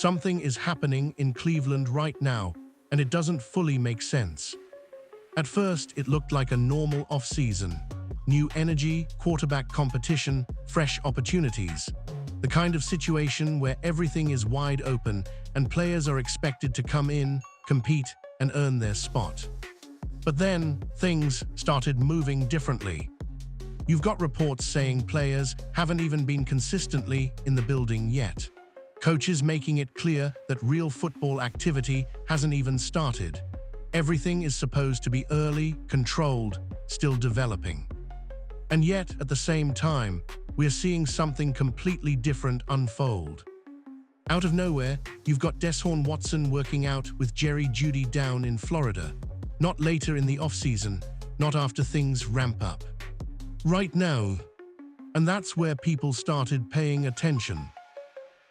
Something is happening in Cleveland right now, and it doesn't fully make sense. At first, it looked like a normal off-season. New energy, quarterback competition, fresh opportunities. The kind of situation where everything is wide open and players are expected to come in, compete, and earn their spot. But then, things started moving differently. You've got reports saying players haven't even been consistently in the building yet. Coaches making it clear that real football activity hasn't even started. Everything is supposed to be early, controlled, still developing. And yet, at the same time, we're seeing something completely different unfold. Out of nowhere, you've got Deshaun Watson working out with Jerry Jeudy down in Florida. Not later in the offseason, not after things ramp up. Right now. And that's where people started paying attention.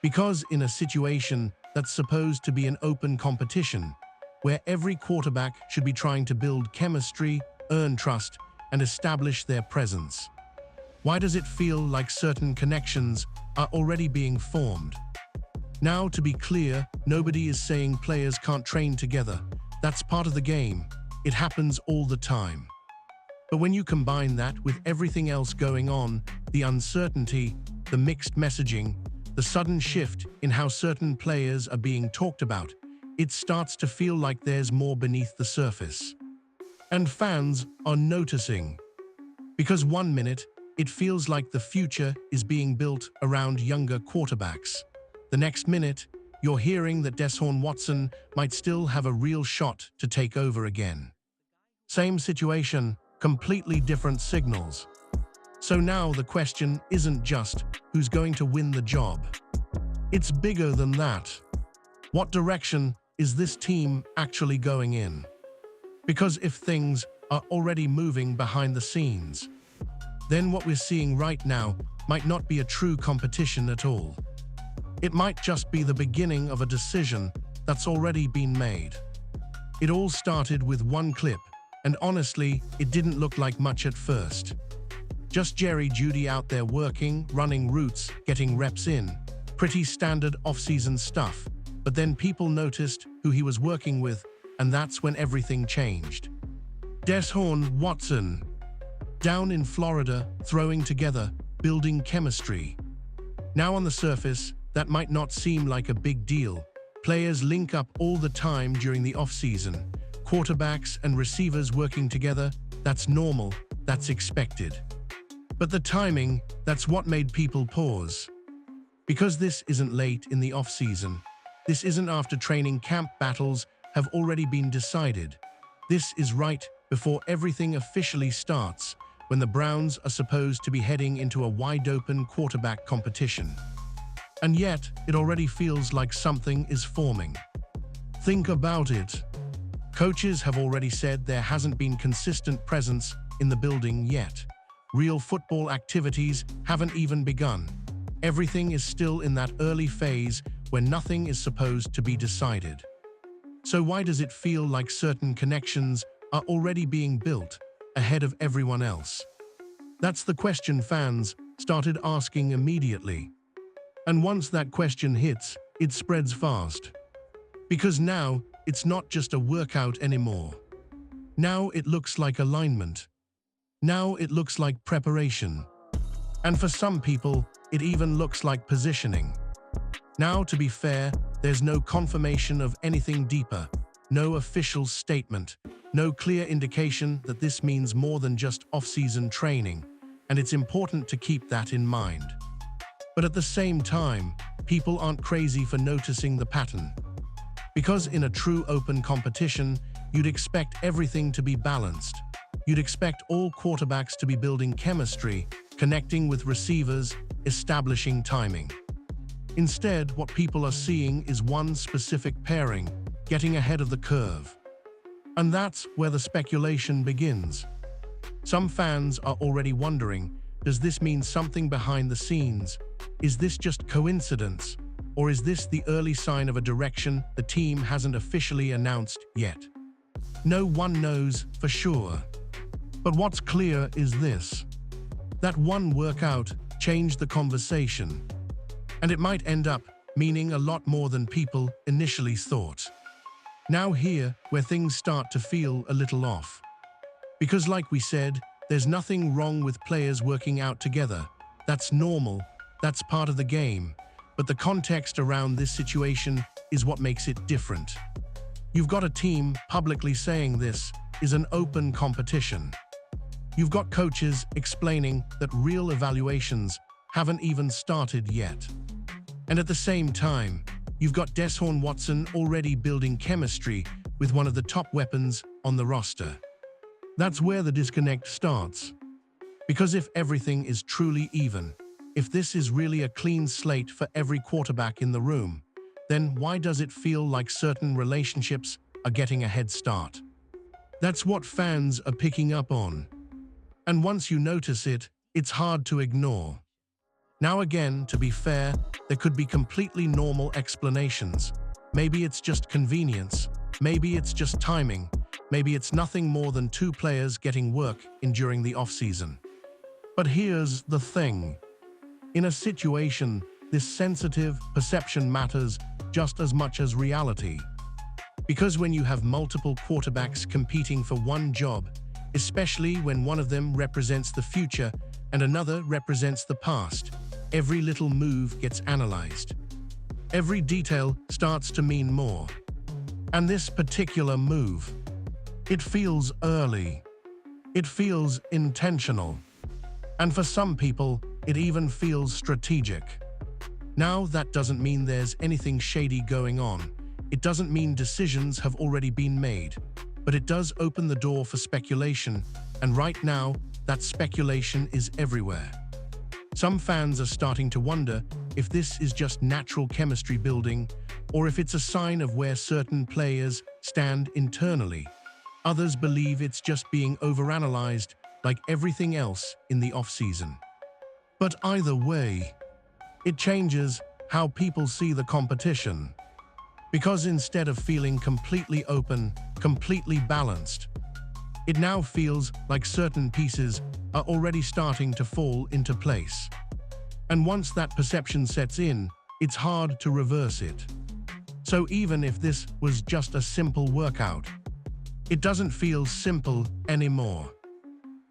Because in a situation that's supposed to be an open competition, where every quarterback should be trying to build chemistry, earn trust, and establish their presence, why does it feel like certain connections are already being formed? Now, to be clear, nobody is saying players can't train together. That's part of the game. It happens all the time. But when you combine that with everything else going on, the uncertainty, the mixed messaging, the sudden shift in how certain players are being talked about, it starts to feel like there's more beneath the surface. And fans are noticing. Because one minute, it feels like the future is being built around younger quarterbacks. The next minute, you're hearing that Deshaun Watson might still have a real shot to take over again. Same situation, completely different signals. So now the question isn't just who's going to win the job. It's bigger than that. What direction is this team actually going in? Because if things are already moving behind the scenes, then what we're seeing right now might not be a true competition at all. It might just be the beginning of a decision that's already been made. It all started with one clip, and honestly, it didn't look like much at first. Just Jerry Jeudy out there working, running routes, getting reps in. Pretty standard off-season stuff. But then people noticed who he was working with, and that's when everything changed. Deshaun Watson. Down in Florida, throwing together, building chemistry. Now on the surface, that might not seem like a big deal. Players link up all the time during the off-season. Quarterbacks and receivers working together, that's normal, that's expected. But the timing, that's what made people pause. Because this isn't late in the off-season. This isn't after training camp battles have already been decided. This is right before everything officially starts, when the Browns are supposed to be heading into a wide-open quarterback competition. And yet, it already feels like something is forming. Think about it. Coaches have already said there hasn't been consistent presence in the building yet. Real football activities haven't even begun. Everything is still in that early phase where nothing is supposed to be decided. So why does it feel like certain connections are already being built ahead of everyone else? That's the question fans started asking immediately. And once that question hits, it spreads fast. Because now, it's not just a workout anymore. Now it looks like alignment. Now it looks like preparation. And for some people, it even looks like positioning. Now, to be fair, there's no confirmation of anything deeper, no official statement, no clear indication that this means more than just off-season training, and it's important to keep that in mind. But at the same time, people aren't crazy for noticing the pattern. Because in a true open competition, you'd expect everything to be balanced. You'd expect all quarterbacks to be building chemistry, connecting with receivers, establishing timing. Instead, what people are seeing is one specific pairing, getting ahead of the curve. And that's where the speculation begins. Some fans are already wondering, does this mean something behind the scenes? Is this just coincidence? Or is this the early sign of a direction the team hasn't officially announced yet? No one knows for sure. But what's clear is this: that one workout changed the conversation. And it might end up meaning a lot more than people initially thought. Now here, where things start to feel a little off. Because like we said, there's nothing wrong with players working out together. That's normal, that's part of the game. But the context around this situation is what makes it different. You've got a team publicly saying this is an open competition. You've got coaches explaining that real evaluations haven't even started yet. And at the same time, you've got Deshaun Watson already building chemistry with one of the top weapons on the roster. That's where the disconnect starts. Because if everything is truly even, if this is really a clean slate for every quarterback in the room, then why does it feel like certain relationships are getting a head start? That's what fans are picking up on. And once you notice it, it's hard to ignore. Now again, to be fair, there could be completely normal explanations. Maybe it's just convenience, maybe it's just timing, maybe it's nothing more than two players getting work in during the offseason. But here's the thing. In a situation, this sensitive perception matters just as much as reality. Because when you have multiple quarterbacks competing for one job, especially when one of them represents the future and another represents the past, every little move gets analyzed. Every detail starts to mean more. And this particular move, it feels early. It feels intentional. And for some people, it even feels strategic. Now, that doesn't mean there's anything shady going on. It doesn't mean decisions have already been made. But it does open the door for speculation, and right now, that speculation is everywhere. Some fans are starting to wonder if this is just natural chemistry building, or if it's a sign of where certain players stand internally. Others believe it's just being overanalyzed, like everything else in the offseason. But either way, it changes how people see the competition. Because instead of feeling completely open, completely balanced, it now feels like certain pieces are already starting to fall into place. And once that perception sets in, it's hard to reverse it. So even if this was just a simple workout, it doesn't feel simple anymore.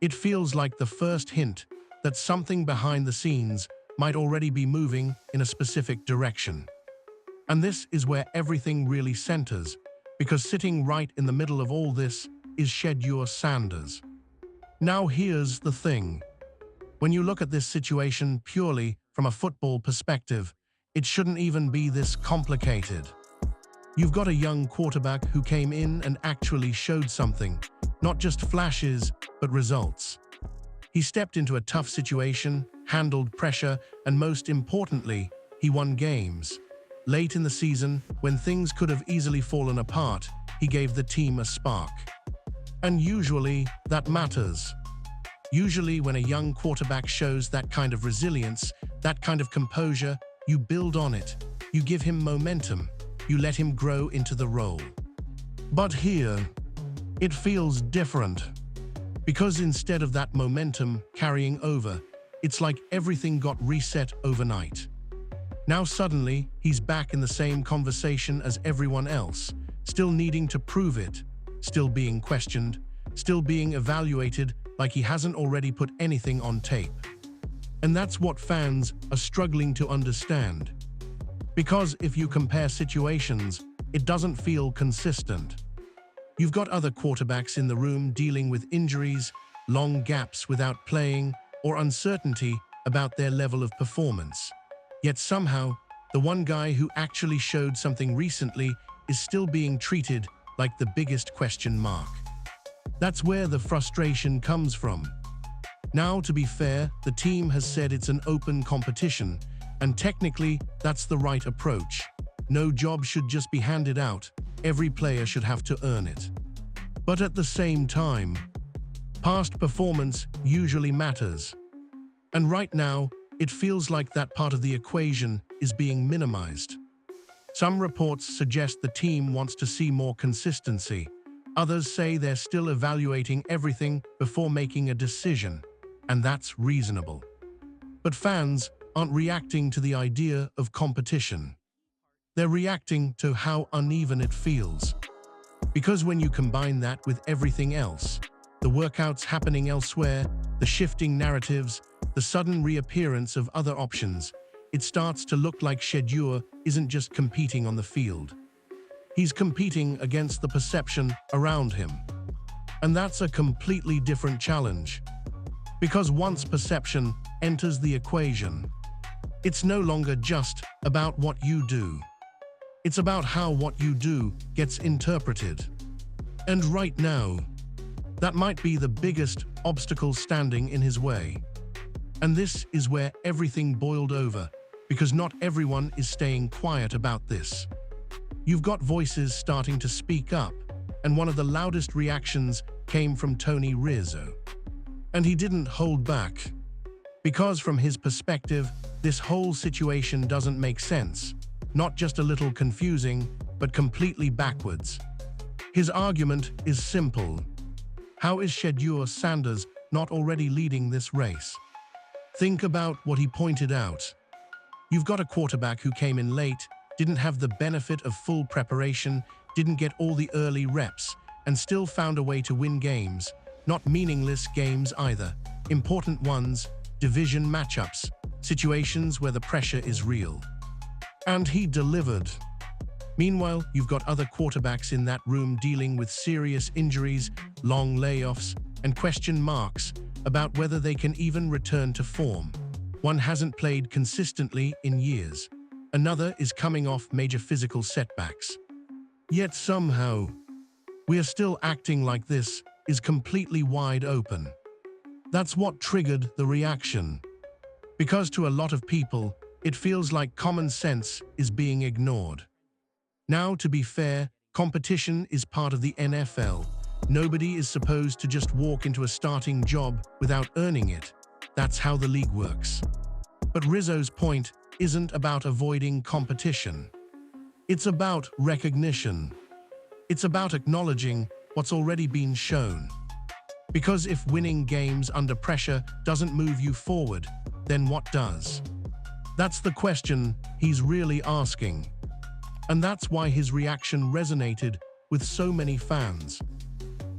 It feels like the first hint that something behind the scenes might already be moving in a specific direction. And this is where everything really centers, because sitting right in the middle of all this is Shedeur Sanders. Now here's the thing. When you look at this situation purely from a football perspective, it shouldn't even be this complicated. You've got a young quarterback who came in and actually showed something, not just flashes, but results. He stepped into a tough situation, handled pressure, and most importantly, he won games. Late in the season, when things could have easily fallen apart, he gave the team a spark. And usually, that matters. Usually, when a young quarterback shows that kind of resilience, that kind of composure, you build on it. You give him momentum. You let him grow into the role. But here, it feels different. Because instead of that momentum carrying over, it's like everything got reset overnight. Now suddenly, he's back in the same conversation as everyone else, still needing to prove it, still being questioned, still being evaluated like he hasn't already put anything on tape. And that's what fans are struggling to understand. Because if you compare situations, it doesn't feel consistent. You've got other quarterbacks in the room dealing with injuries, long gaps without playing, or uncertainty about their level of performance. Yet somehow, the one guy who actually showed something recently is still being treated like the biggest question mark. That's where the frustration comes from. Now, to be fair, the team has said it's an open competition, and technically, that's the right approach. No job should just be handed out. Every player should have to earn it. But at the same time, past performance usually matters. And right now, it feels like that part of the equation is being minimized. Some reports suggest the team wants to see more consistency. Others say they're still evaluating everything before making a decision, and that's reasonable. But fans aren't reacting to the idea of competition. They're reacting to how uneven it feels. Because when you combine that with everything else, the workouts happening elsewhere, the shifting narratives, the sudden reappearance of other options, it starts to look like Shedeur isn't just competing on the field. He's competing against the perception around him. And that's a completely different challenge. Because once perception enters the equation, it's no longer just about what you do. It's about how what you do gets interpreted. And right now, that might be the biggest obstacle standing in his way. And this is where everything boiled over, because not everyone is staying quiet about this. You've got voices starting to speak up, and one of the loudest reactions came from Tony Rizzo. And he didn't hold back. Because from his perspective, this whole situation doesn't make sense. Not just a little confusing, but completely backwards. His argument is simple. How is Shedeur Sanders not already leading this race? Think about what he pointed out. You've got a quarterback who came in late, didn't have the benefit of full preparation, didn't get all the early reps, and still found a way to win games. Not meaningless games either. Important ones, division matchups, situations where the pressure is real. And he delivered. Meanwhile, you've got other quarterbacks in that room dealing with serious injuries, long layoffs, and question marks about whether they can even return to form. One hasn't played consistently in years. Another is coming off major physical setbacks. Yet somehow, we are still acting like this is completely wide open. That's what triggered the reaction. Because to a lot of people, it feels like common sense is being ignored. Now, to be fair, competition is part of the NFL. Nobody is supposed to just walk into a starting job without earning it. That's how the league works. But Rizzo's point isn't about avoiding competition. It's about recognition. It's about acknowledging what's already been shown. Because if winning games under pressure doesn't move you forward, then what does? That's the question he's really asking. And that's why his reaction resonated with so many fans.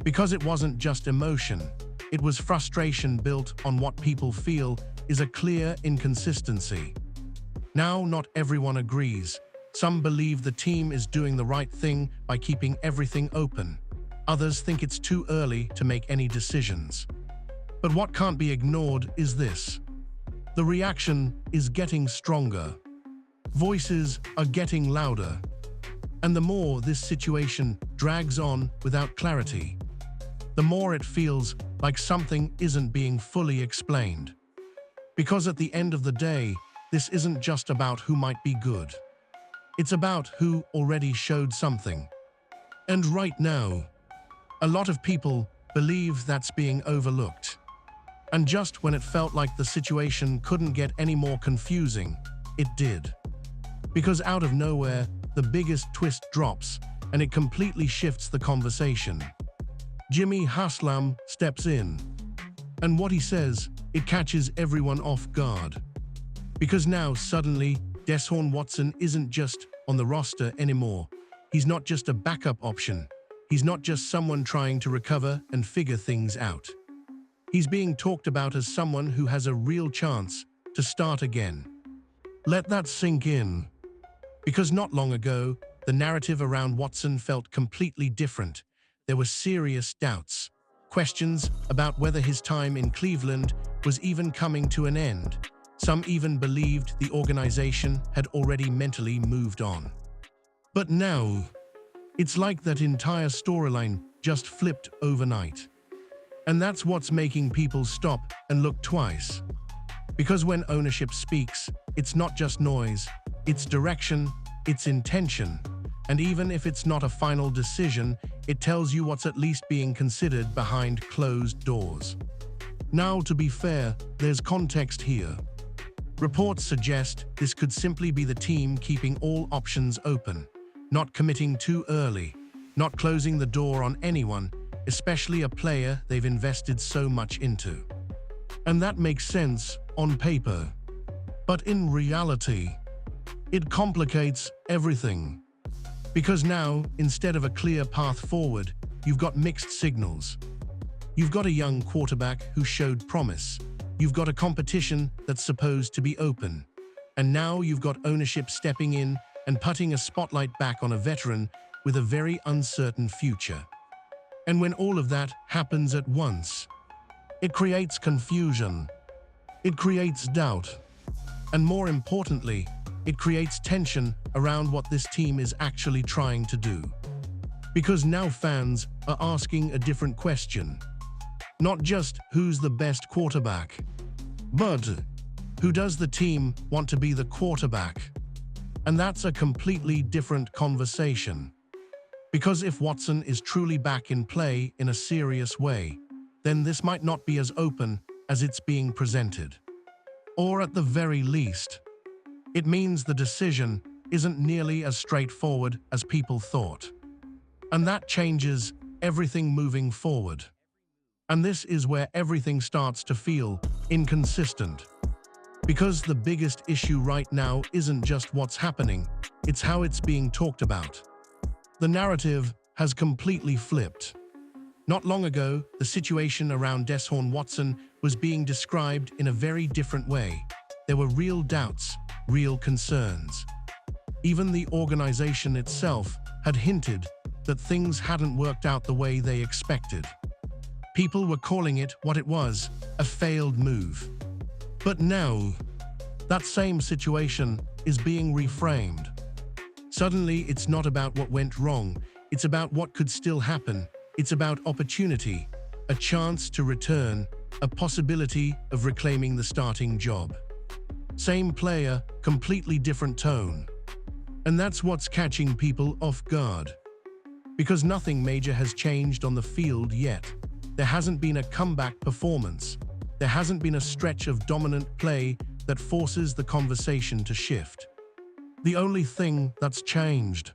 Because it wasn't just emotion, it was frustration built on what people feel is a clear inconsistency. Now, not everyone agrees. Some believe the team is doing the right thing by keeping everything open. Others think it's too early to make any decisions. But what can't be ignored is this. The reaction is getting stronger. Voices are getting louder. And the more this situation drags on without clarity, the more it feels like something isn't being fully explained. Because at the end of the day, this isn't just about who might be good. It's about who already showed something. And right now, a lot of people believe that's being overlooked. And just when it felt like the situation couldn't get any more confusing, it did. Because out of nowhere, the biggest twist drops, and it completely shifts the conversation. Jimmy Haslam steps in. And what he says, it catches everyone off guard. Because now, suddenly, Deshaun Watson isn't just on the roster anymore. He's not just a backup option. He's not just someone trying to recover and figure things out. He's being talked about as someone who has a real chance to start again. Let that sink in. Because not long ago, the narrative around Watson felt completely different. There were serious doubts, questions about whether his time in Cleveland was even coming to an end. Some even believed the organization had already mentally moved on. But now, it's like that entire storyline just flipped overnight. And that's what's making people stop and look twice. Because when ownership speaks, it's not just noise, it's direction, it's intention. And even if it's not a final decision, it tells you what's at least being considered behind closed doors. Now, to be fair, there's context here. Reports suggest this could simply be the team keeping all options open, not committing too early, not closing the door on anyone, especially a player they've invested so much into. And that makes sense on paper. But in reality, It complicates everything. Because now, instead of a clear path forward, you've got mixed signals. You've got a young quarterback who showed promise. You've got a competition that's supposed to be open. And now you've got ownership stepping in and putting a spotlight back on a veteran with a very uncertain future. And when all of that happens at once, it creates confusion. It creates doubt. And more importantly, it creates tension around what this team is actually trying to do. Because now fans are asking a different question. Not just who's the best quarterback, but who does the team want to be the quarterback? And that's a completely different conversation. Because if Watson is truly back in play in a serious way, then this might not be as open as it's being presented. Or at the very least, it means the decision isn't nearly as straightforward as people thought. And that changes everything moving forward. And this is where everything starts to feel inconsistent. Because the biggest issue right now isn't just what's happening, it's how it's being talked about. The narrative has completely flipped. Not long ago, the situation around Deshaun Watson was being described in a very different way. There were real doubts, real concerns. Even the organization itself had hinted that things hadn't worked out the way they expected. People were calling it what it was, a failed move. But now, that same situation is being reframed. Suddenly, it's not about what went wrong, it's about what could still happen. It's about opportunity, a chance to return, a possibility of reclaiming the starting job. Same player, completely different tone. And that's what's catching people off guard. Because nothing major has changed on the field yet. There hasn't been a comeback performance. There hasn't been a stretch of dominant play that forces the conversation to shift. The only thing that's changed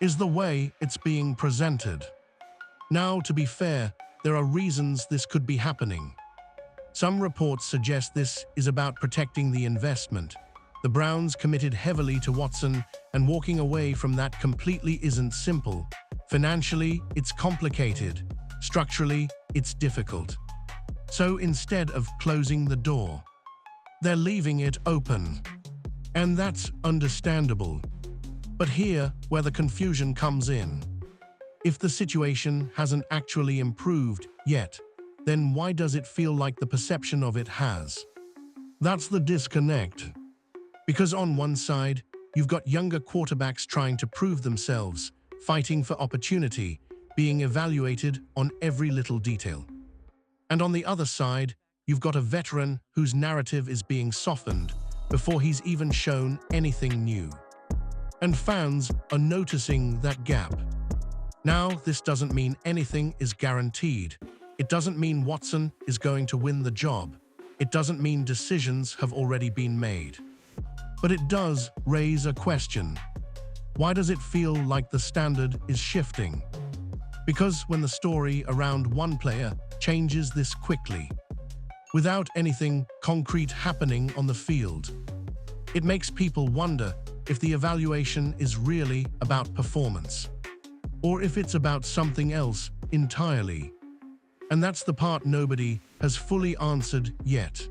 is the way it's being presented. Now, to be fair, there are reasons this could be happening. Some reports suggest this is about protecting the investment. The Browns committed heavily to Watson, and walking away from that completely isn't simple. Financially, it's complicated. Structurally, it's difficult. So instead of closing the door, they're leaving it open. And that's understandable. But here, where the confusion comes in. If the situation hasn't actually improved yet, then why does it feel like the perception of it has? That's the disconnect. Because on one side, you've got younger quarterbacks trying to prove themselves, fighting for opportunity, being evaluated on every little detail. And on the other side, you've got a veteran whose narrative is being softened before he's even shown anything new. And fans are noticing that gap. Now, this doesn't mean anything is guaranteed. It doesn't mean Watson is going to win the job. It doesn't mean decisions have already been made. But it does raise a question. Why does it feel like the standard is shifting? Because when the story around one player changes this quickly, without anything concrete happening on the field, it makes people wonder if the evaluation is really about performance, or if it's about something else entirely. And that's the part nobody has fully answered yet.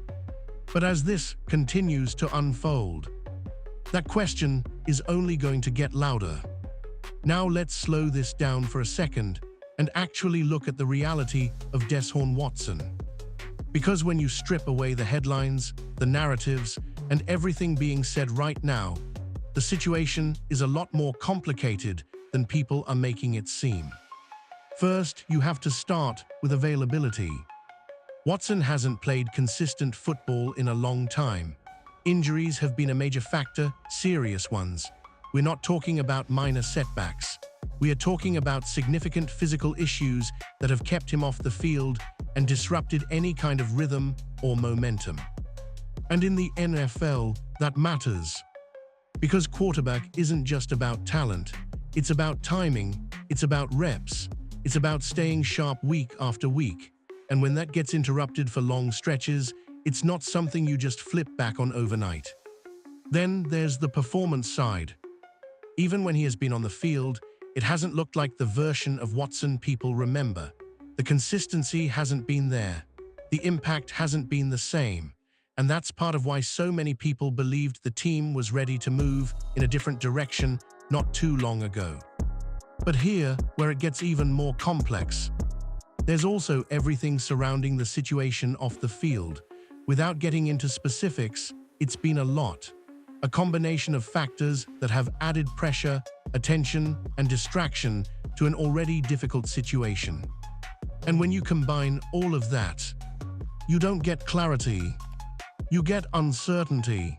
But as this continues to unfold, that question is only going to get louder. Now let's slow this down for a second and actually look at the reality of Deshaun Watson. Because when you strip away the headlines, the narratives, and everything being said right now, the situation is a lot more complicated than people are making it seem. First, you have to start with availability. Watson hasn't played consistent football in a long time. Injuries have been a major factor, serious ones. We're not talking about minor setbacks. We are talking about significant physical issues that have kept him off the field and disrupted any kind of rhythm or momentum. And in the NFL, that matters. Because quarterback isn't just about talent, it's about timing, it's about reps, it's about staying sharp week after week. And when that gets interrupted for long stretches, it's not something you just flip back on overnight. Then there's the performance side. Even when he has been on the field, it hasn't looked like the version of Watson people remember. The consistency hasn't been there. The impact hasn't been the same. And that's part of why so many people believed the team was ready to move in a different direction not too long ago. But here, where it gets even more complex, there's also everything surrounding the situation off the field. Without getting into specifics, it's been a lot. A combination of factors that have added pressure, attention, and distraction to an already difficult situation. And when you combine all of that, you don't get clarity. You get uncertainty.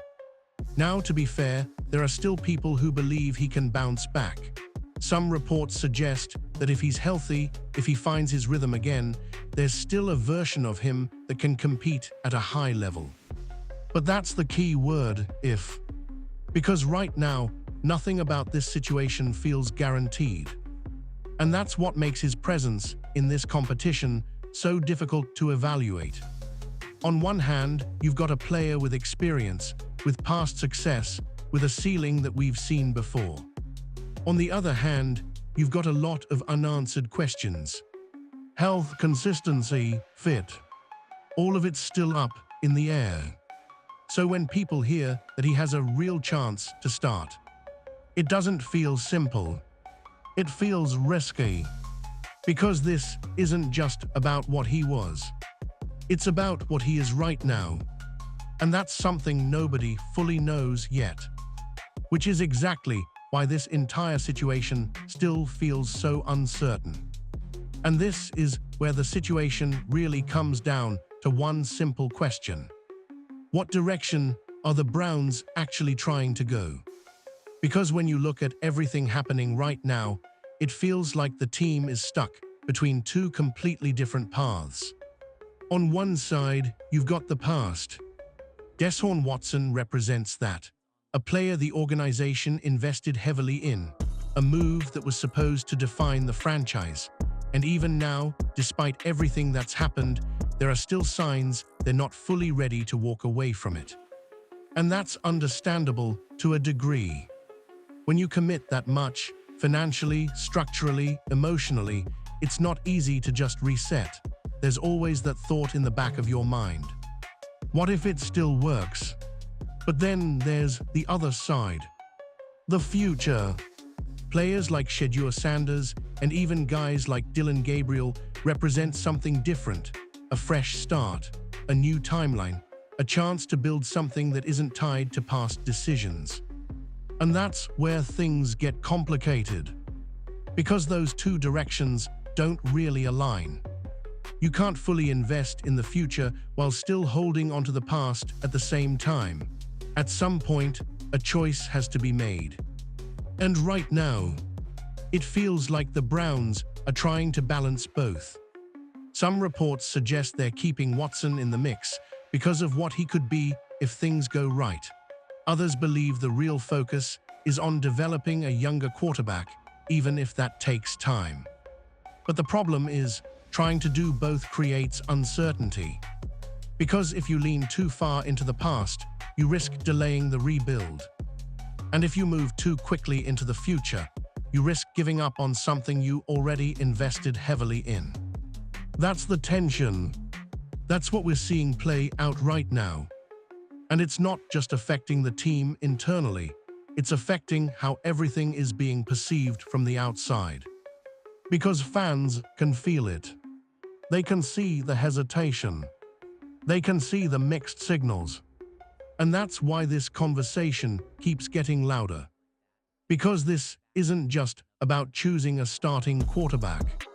Now, to be fair, there are still people who believe he can bounce back. Some reports suggest that if he's healthy, if he finds his rhythm again, there's still a version of him that can compete at a high level. But that's the key word, if. Because right now, nothing about this situation feels guaranteed. And that's what makes his presence in this competition so difficult to evaluate. On one hand, you've got a player with experience, with past success, with a ceiling that we've seen before. On the other hand, you've got a lot of unanswered questions. Health, consistency, fit. All of it's still up in the air. So when people hear that he has a real chance to start, it doesn't feel simple. It feels risky. Because this isn't just about what he was. It's about what he is right now. And that's something nobody fully knows yet. Which is exactly why this entire situation still feels so uncertain. And this is where the situation really comes down to one simple question. What direction are the Browns actually trying to go? Because when you look at everything happening right now, it feels like the team is stuck between two completely different paths. On one side, you've got the past. Deshaun Watson represents that. A player the organization invested heavily in. A move that was supposed to define the franchise. And even now, despite everything that's happened, there are still signs they're not fully ready to walk away from it. And that's understandable to a degree. When you commit that much, financially, structurally, emotionally, it's not easy to just reset. There's always that thought in the back of your mind. What if it still works? But then there's the other side. The future. Players like Shedeur Sanders and even guys like Dillon Gabriel represent something different. A fresh start, a new timeline, a chance to build something that isn't tied to past decisions. And that's where things get complicated. Because those two directions don't really align. You can't fully invest in the future while still holding onto the past at the same time. At some point, a choice has to be made. And right now, it feels like the Browns are trying to balance both. Some reports suggest they're keeping Watson in the mix because of what he could be if things go right. Others believe the real focus is on developing a younger quarterback, even if that takes time. But the problem is, trying to do both creates uncertainty. Because if you lean too far into the past, you risk delaying the rebuild. And if you move too quickly into the future, you risk giving up on something you already invested heavily in. That's the tension. That's what we're seeing play out right now. And it's not just affecting the team internally, it's affecting how everything is being perceived from the outside. Because fans can feel it. They can see the hesitation. They can see the mixed signals. And that's why this conversation keeps getting louder. Because this isn't just about choosing a starting quarterback.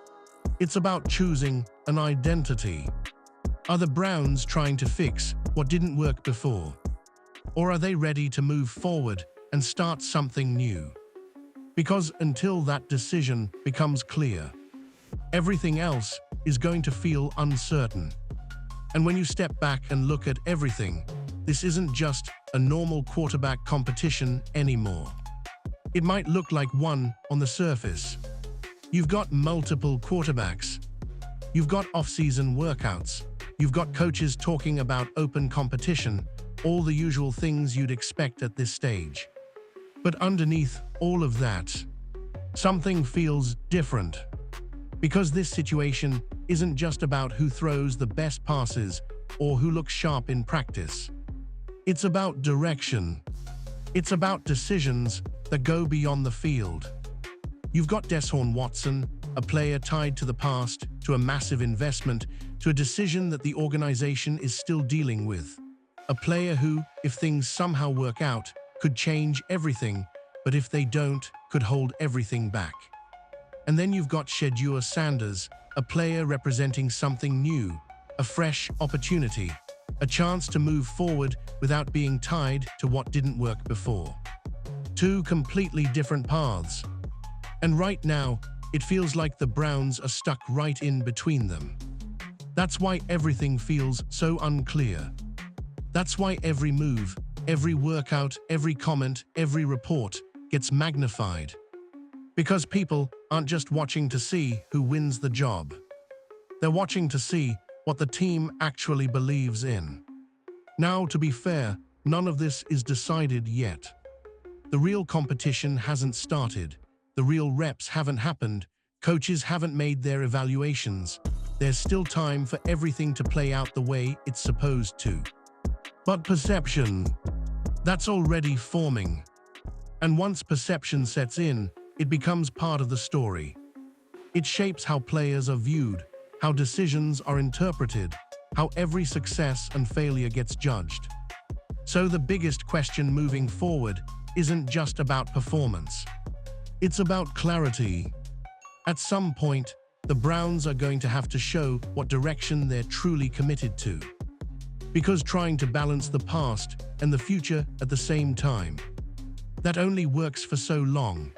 It's about choosing an identity. Are the Browns trying to fix what didn't work before? Or are they ready to move forward and start something new? Because until that decision becomes clear, everything else is going to feel uncertain. And when you step back and look at everything, this isn't just a normal quarterback competition anymore. It might look like one on the surface. You've got multiple quarterbacks. You've got off-season workouts. You've got coaches talking about open competition. all the usual things you'd expect at this stage. But underneath all of that, something feels different. Because this situation isn't just about who throws the best passes or who looks sharp in practice. It's about direction. It's about decisions that go beyond the field. You've got Deshaun Watson, a player tied to the past, to a massive investment, to a decision that the organization is still dealing with. A player who, if things somehow work out, could change everything, but if they don't, could hold everything back. And then you've got Shedeur Sanders, a player representing something new, a fresh opportunity, a chance to move forward without being tied to what didn't work before. Two completely different paths. And right now, it feels like the Browns are stuck right in between them. That's why everything feels so unclear. That's why every move, every workout, every comment, every report gets magnified. Because people aren't just watching to see who wins the job. They're watching to see what the team actually believes in. Now, to be fair, none of this is decided yet. The real competition hasn't started. The real reps haven't happened. Coaches haven't made their evaluations. There's still time for everything to play out the way it's supposed to. But perception, that's already forming. And once perception sets in, it becomes part of the story. It shapes how players are viewed, how decisions are interpreted, how every success and failure gets judged. So the biggest question moving forward isn't just about performance. It's about clarity. At some point, the Browns are going to have to show what direction they're truly committed to. Because trying to balance the past and the future at the same time, that only works for so long.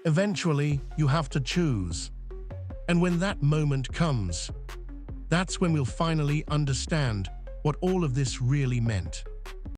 Eventually, you have to choose. And when that moment comes, that's when we'll finally understand what all of this really meant.